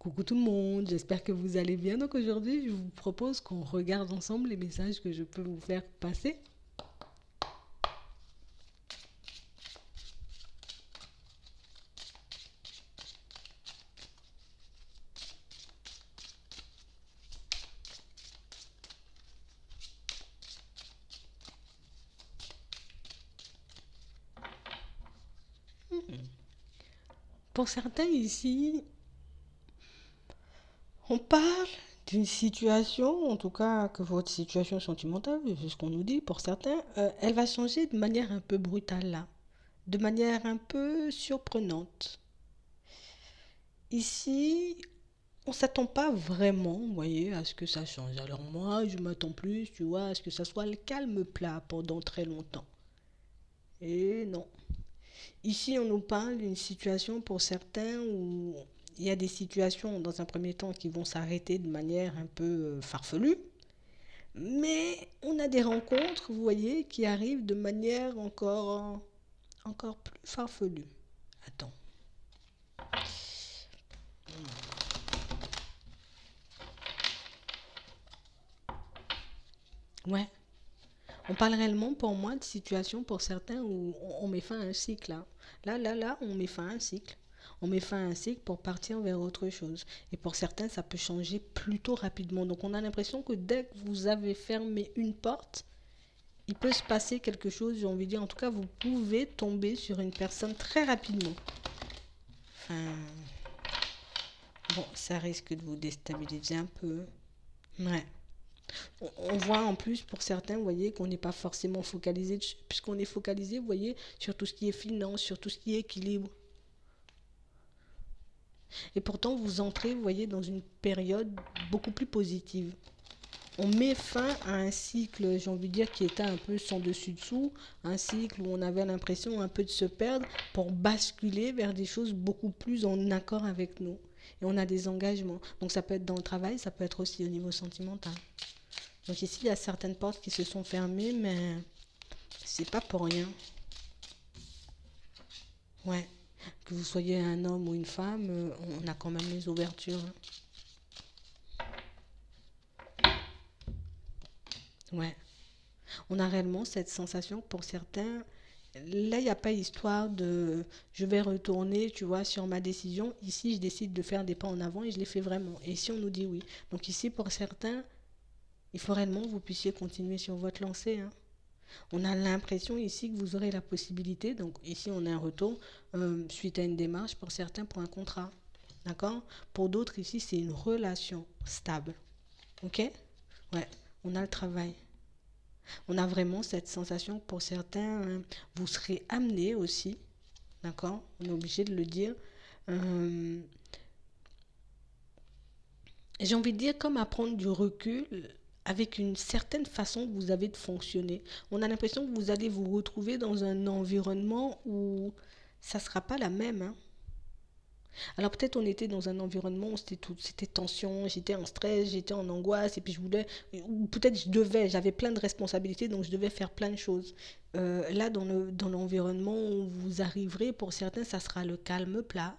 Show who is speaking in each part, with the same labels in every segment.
Speaker 1: Coucou tout le monde, j'espère que vous allez bien. Donc aujourd'hui, je vous propose qu'on regarde ensemble les messages que je peux vous faire passer. Pour certains ici, on parle d'une situation, en tout cas que votre situation sentimentale, c'est ce qu'on nous dit, pour certains, elle va changer de manière un peu brutale là, de manière un peu surprenante. Ici, on s'attend pas vraiment, vous voyez, à ce que ça change. Alors moi, je m'attends plus, tu vois, à ce que ça soit le calme plat pendant très longtemps. Et non. Ici, on nous parle d'une situation pour certains où il y a des situations dans un premier temps qui vont s'arrêter de manière un peu farfelue, mais on a des rencontres, vous voyez, qui arrivent de manière encore plus farfelue. Attends. Ouais. On parle réellement pour moi de situations pour certains où on met fin à un cycle. Là, on met fin à un cycle. On met fin à un cycle pour partir vers autre chose. Et pour certains, ça peut changer plutôt rapidement. Donc on a l'impression que dès que vous avez fermé une porte, il peut se passer quelque chose, j'ai envie de dire. En tout cas, vous pouvez tomber sur une personne très rapidement. Enfin, bon, ça risque de vous déstabiliser un peu. Ouais. On voit en plus pour certains, vous voyez, qu'on n'est pas forcément focalisé dessus, puisqu'on est focalisé, vous voyez, sur tout ce qui est finance, sur tout ce qui est équilibre. Et pourtant, vous entrez, vous voyez, dans une période beaucoup plus positive. On met fin à un cycle, j'ai envie de dire, qui était un peu sans dessus-dessous, un cycle où on avait l'impression un peu de se perdre pour basculer vers des choses beaucoup plus en accord avec nous. Et on a des engagements. Donc ça peut être dans le travail, ça peut être aussi au niveau sentimental. Donc ici, il y a certaines portes qui se sont fermées, mais c'est pas pour rien. Ouais. Que vous soyez un homme ou une femme, on a quand même les ouvertures, hein. Ouais. On a réellement cette sensation que pour certains, là, il n'y a pas histoire de je vais retourner, tu vois, sur ma décision. Ici, je décide de faire des pas en avant et je les fais vraiment. Et ici, on nous dit oui. Donc ici, pour certains, il faut réellement que vous puissiez continuer sur votre lancée, hein. On a l'impression ici que vous aurez la possibilité, donc ici on a un retour suite à une démarche, pour certains pour un contrat, d'accord. Pour d'autres ici c'est une relation stable, ok. Ouais, on a le travail. On a vraiment cette sensation que pour certains, vous serez amené aussi, d'accord, on est obligé de le dire. Euh, j'ai envie de dire comme à prendre du recul avec une certaine façon que vous avez de fonctionner. On a l'impression que vous allez vous retrouver dans un environnement où ça ne sera pas la même, hein. Alors peut-être on était dans un environnement où c'était tension, j'étais en stress, j'étais en angoisse et puis je voulais, ou peut-être j'avais plein de responsabilités donc je devais faire plein de choses. Là dans l'environnement où vous arriverez, pour certains ça sera le calme plat.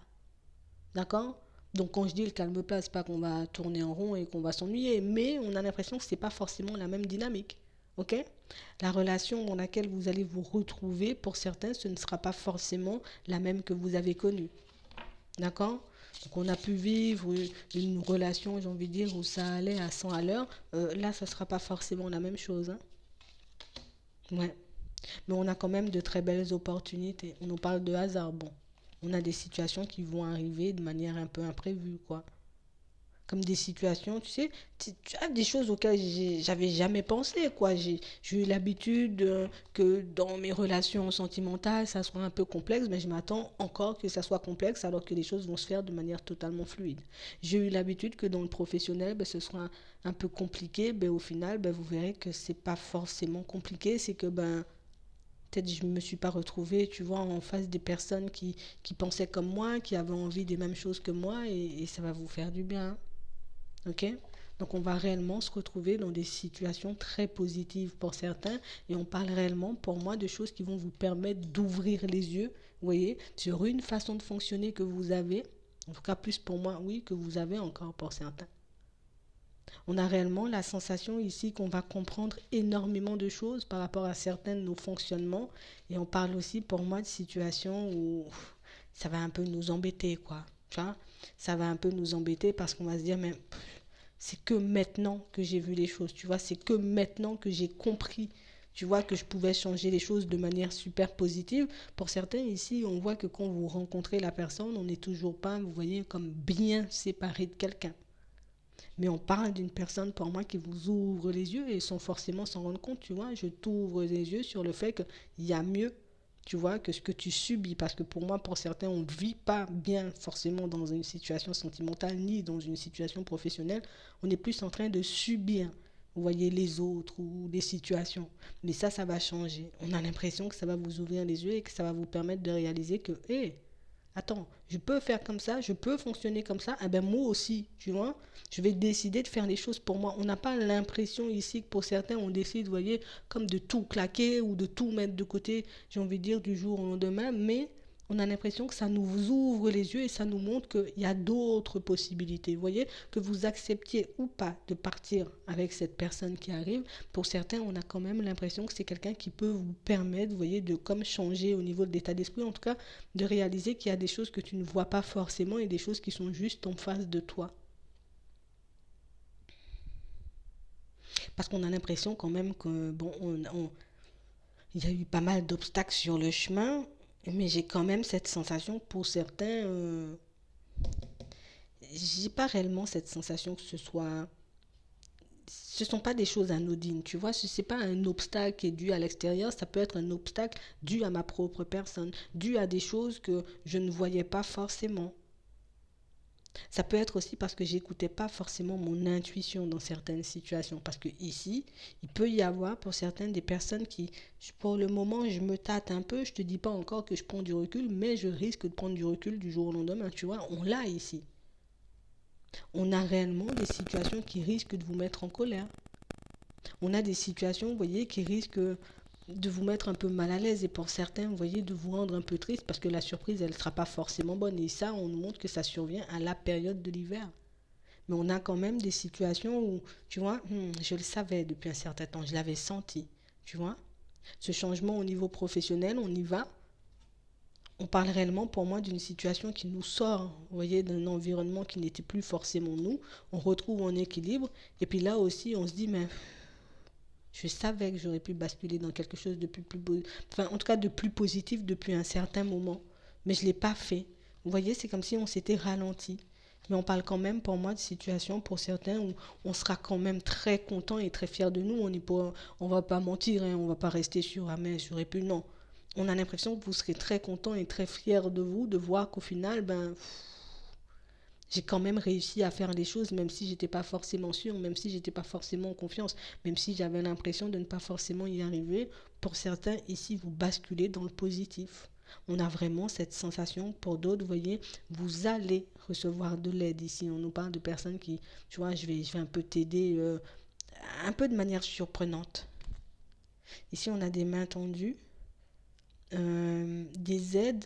Speaker 1: D'accord. Donc quand je dis le calme plat, c'est pas qu'on va tourner en rond et qu'on va s'ennuyer, mais on a l'impression que c'est pas forcément la même dynamique. Ok. La relation dans laquelle vous allez vous retrouver, pour certains, ce ne sera pas forcément la même que vous avez connue. D'accord. Donc on a pu vivre une relation, j'ai envie de dire, où ça allait à 100 à l'heure. Là, ça ne sera pas forcément la même chose, hein. Ouais. Mais on a quand même de très belles opportunités. On nous parle de hasard, bon. On a des situations qui vont arriver de manière un peu imprévue, quoi. Comme des situations, tu sais, tu as des choses auxquelles j'avais jamais pensé, quoi. J'ai eu l'habitude que dans mes relations sentimentales, ça soit un peu complexe, mais je m'attends encore que ça soit complexe alors que les choses vont se faire de manière totalement fluide. J'ai eu l'habitude que dans le professionnel, ben, ce soit un peu compliqué, ben, au final, ben, vous verrez que c'est pas forcément compliqué, c'est que ben, peut-être je ne me suis pas retrouvée, tu vois, en face des personnes qui pensaient comme moi, qui avaient envie des mêmes choses que moi, et ça va vous faire du bien. Ok. Donc on va réellement se retrouver dans des situations très positives pour certains et on parle réellement pour moi de choses qui vont vous permettre d'ouvrir les yeux, vous voyez, sur une façon de fonctionner que vous avez, En tout cas, plus pour moi, oui, que vous avez encore pour certains. On a réellement la sensation ici qu'on va comprendre énormément de choses par rapport à certains de nos fonctionnements. Et on parle aussi pour moi de situations où ça va un peu nous embêter, quoi. Tu vois, ça va un peu nous embêter parce qu'on va se dire, mais c'est que maintenant que j'ai vu les choses, tu vois, c'est que maintenant que j'ai compris, tu vois, que je pouvais changer les choses de manière super positive. Pour certains ici, on voit que quand vous rencontrez la personne, on n'est toujours pas, vous voyez, comme bien séparé de quelqu'un. Mais on parle d'une personne pour moi qui vous ouvre les yeux et sans forcément s'en rendre compte, tu vois. Je t'ouvre les yeux sur le fait qu'il y a mieux, tu vois, que ce que tu subis. Parce que pour moi, pour certains, on ne vit pas bien forcément dans une situation sentimentale ni dans une situation professionnelle. On est plus en train de subir, vous voyez, les autres ou des situations. Mais ça va changer. On a l'impression que ça va vous ouvrir les yeux et que ça va vous permettre de réaliser que, hé, attends, je peux faire comme ça, je peux fonctionner comme ça, eh ben moi aussi, tu vois, je vais décider de faire les choses pour moi. On n'a pas l'impression ici que pour certains, on décide, vous voyez, comme de tout claquer ou de tout mettre de côté, j'ai envie de dire, du jour au lendemain, mais on a l'impression que ça nous ouvre les yeux et ça nous montre qu'il y a d'autres possibilités. Vous voyez, que vous acceptiez ou pas de partir avec cette personne qui arrive, pour certains, on a quand même l'impression que c'est quelqu'un qui peut vous permettre, vous voyez, de comme changer au niveau de l'état d'esprit, en tout cas, de réaliser qu'il y a des choses que tu ne vois pas forcément et des choses qui sont juste en face de toi. Parce qu'on a l'impression quand même que, bon, il y a eu pas mal d'obstacles sur le chemin, mais j'ai quand même cette sensation pour certains, j'ai pas réellement cette sensation que ce sont pas des choses anodines, tu vois, ce n'est pas un obstacle qui est dû à l'extérieur, ça peut être un obstacle dû à ma propre personne, dû à des choses que je ne voyais pas forcément. Ça peut être aussi parce que j'écoutais pas forcément mon intuition dans certaines situations. Parce que ici, il peut y avoir pour certaines des personnes qui, pour le moment, je me tâte un peu. Je te dis pas encore que je prends du recul, mais je risque de prendre du recul du jour au lendemain. Tu vois, on l'a ici. On a réellement des situations qui risquent de vous mettre en colère. On a des situations, vous voyez, qui risquent de vous mettre un peu mal à l'aise et pour certains, vous voyez, de vous rendre un peu triste parce que la surprise, elle ne sera pas forcément bonne. Et ça, on nous montre que ça survient à la période de l'hiver. Mais on a quand même des situations où, tu vois, je le savais depuis un certain temps, je l'avais senti, tu vois. Ce changement au niveau professionnel, on y va. On parle réellement pour moi d'une situation qui nous sort, vous voyez, d'un environnement qui n'était plus forcément nous. On retrouve un équilibre. Et puis là aussi, on se dit, mais je savais que j'aurais pu basculer dans quelque chose de enfin, en tout cas de plus positif depuis un certain moment. Mais je ne l'ai pas fait. Vous voyez, c'est comme si on s'était ralenti. Mais on parle quand même pour moi de situations pour certains où on sera quand même très content et très fier de nous. On va pas mentir, hein, on va pas rester sur ah mais j'aurais pu. Non. On a l'impression que vous serez très content et très fier de vous, de voir qu'au final, ben, j'ai quand même réussi à faire les choses, même si j'étais pas forcément sûre, même si j'étais pas forcément en confiance, même si j'avais l'impression de ne pas forcément y arriver. Pour certains, ici, vous basculez dans le positif. On a vraiment cette sensation. Pour d'autres, vous voyez, vous allez recevoir de l'aide ici. On nous parle de personnes qui, tu vois, je vais un peu t'aider, un peu de manière surprenante. Ici, on a des mains tendues, des aides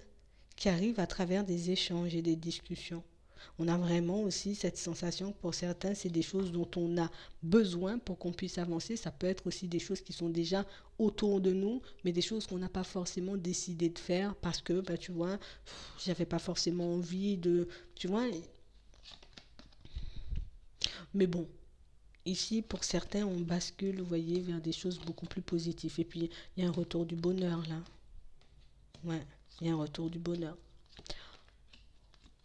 Speaker 1: qui arrivent à travers des échanges et des discussions. On a vraiment aussi cette sensation que pour certains, c'est des choses dont on a besoin pour qu'on puisse avancer. Ça peut être aussi des choses qui sont déjà autour de nous, mais des choses qu'on n'a pas forcément décidé de faire parce que, bah, tu vois, j'avais pas forcément envie de... Tu vois, mais bon, ici, pour certains, on bascule, vous voyez, vers des choses beaucoup plus positives. Et puis, il y a un retour du bonheur, là. Ouais, il y a un retour du bonheur.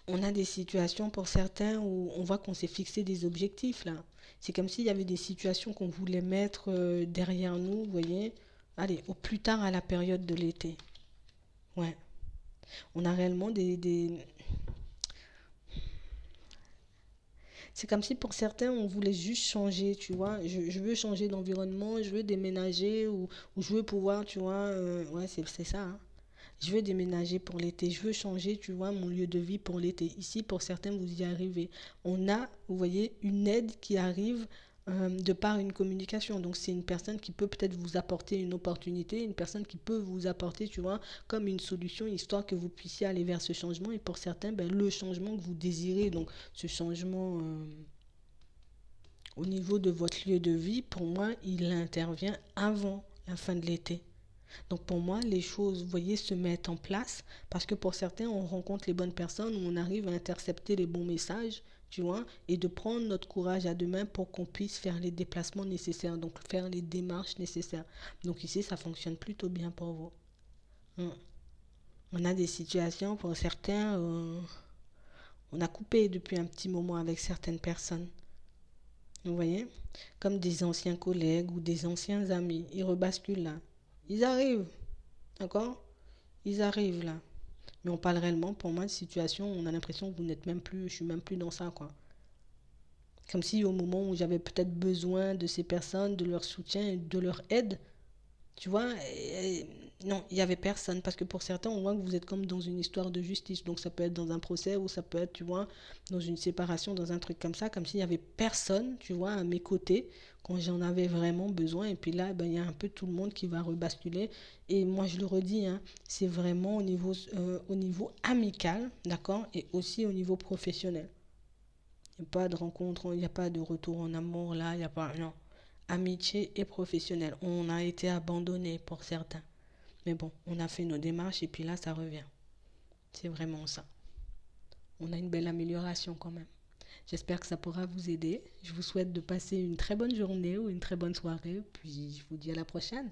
Speaker 1: On a des situations pour certains où on voit qu'on s'est fixé des objectifs là. C'est comme s'il y avait des situations qu'on voulait mettre derrière nous, vous voyez. Allez, au plus tard à la période de l'été. Ouais. On a réellement C'est comme si pour certains, on voulait juste changer, tu vois. Je veux changer d'environnement, je veux déménager ou je veux pouvoir, tu vois. Ouais, c'est ça, hein. Je veux déménager pour l'été. Je veux changer, tu vois, mon lieu de vie pour l'été. Ici, pour certains, vous y arrivez. On a, vous voyez, une aide qui arrive de par une communication. Donc c'est une personne qui peut peut-être vous apporter une opportunité, une personne qui peut vous apporter, tu vois, comme une solution, histoire que vous puissiez aller vers ce changement. Et pour certains, ben, le changement que vous désirez, donc ce changement au niveau de votre lieu de vie, pour moi, il intervient avant la fin de l'été. Donc pour moi, les choses, vous voyez, se mettent en place parce que pour certains, on rencontre les bonnes personnes, on arrive à intercepter les bons messages, tu vois, et de prendre notre courage à deux mains pour qu'on puisse faire les déplacements nécessaires, donc faire les démarches nécessaires. Donc ici, ça fonctionne plutôt bien pour vous. Mm. On a des situations, pour certains, on a coupé depuis un petit moment avec certaines personnes. Vous voyez? Comme des anciens collègues ou des anciens amis. Ils rebasculent là. Ils arrivent, d'accord? Ils arrivent là. Mais on parle réellement, pour moi, de situation où on a l'impression que vous n'êtes même plus, je suis même plus dans ça, quoi. Comme si au moment où j'avais peut-être besoin de ces personnes, de leur soutien, de leur aide, tu vois, non, il n'y avait personne. Parce que pour certains, on voit que vous êtes comme dans une histoire de justice. Donc ça peut être dans un procès ou ça peut être, tu vois, dans une séparation, dans un truc comme ça, comme s'il n'y avait personne, tu vois, à mes côtés, quand j'en avais vraiment besoin. Et puis là, ben, il y a un peu tout le monde qui va rebasculer. Et moi, je le redis, hein, c'est vraiment au niveau amical, d'accord, et aussi au niveau professionnel. Il n'y a pas de rencontre, il n'y a pas de retour en amour là, il n'y a pas. Non. Amitié et professionnel. On a été abandonné pour certains. Mais bon, on a fait nos démarches et puis là, ça revient. C'est vraiment ça. On a une belle amélioration quand même. J'espère que ça pourra vous aider. Je vous souhaite de passer une très bonne journée ou une très bonne soirée. Puis je vous dis à la prochaine.